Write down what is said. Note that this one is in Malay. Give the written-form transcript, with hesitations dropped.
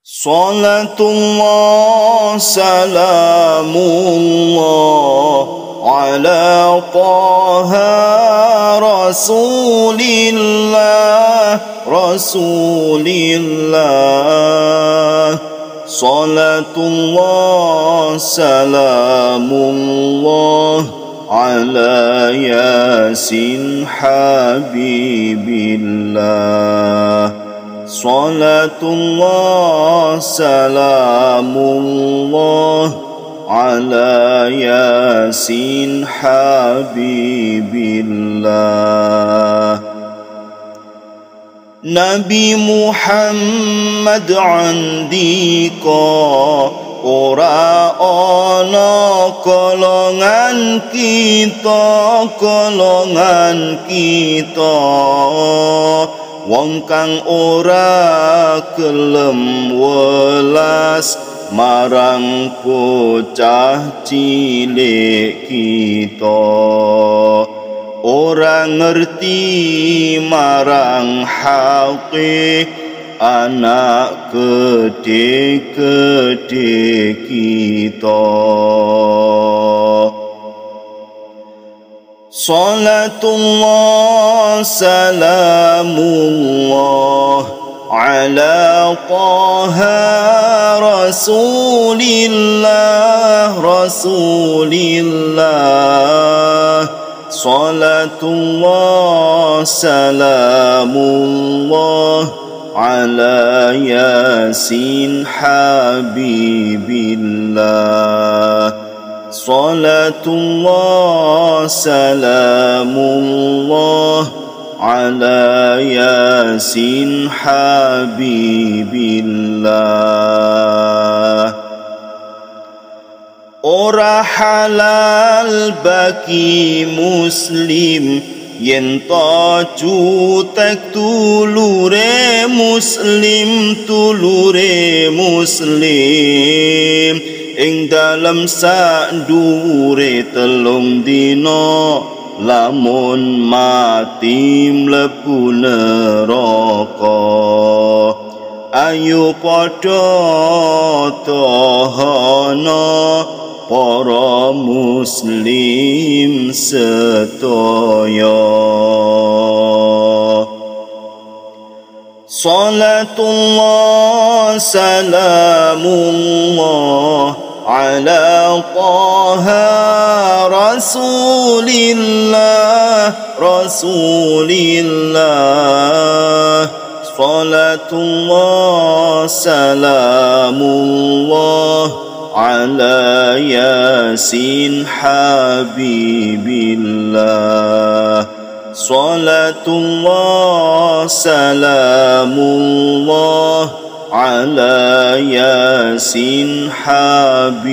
Salatullah salamullah ala Taha Rasulillah Salatullah salamullah ala Yasin Habibillah Salatullah salamullah ala Yasin Habibillah. Nabi Muhammad andika ora ana golongan kita wong kang ora gelem welas marang bocah cilik kita, ora ngerti marang haqe anak gede-gede kita. Salatullah salamullah ala Taha Rasulillah Salatullah salamullah ala Yasin Habibillah Salatullah salamullah ala Yasin Habibillah. Ora halal bagi muslim yen to jutek tulure muslim ing dalam sak dhuwure telung dina lamun mati mlebu neraka. Ayo padha tahana para muslim sedaya. Salatullah salamullah ala Taha Rasulillah Salatullah salamullah ala Yasin Habibillah Salatullah salamullah ala Yasin Habibillah.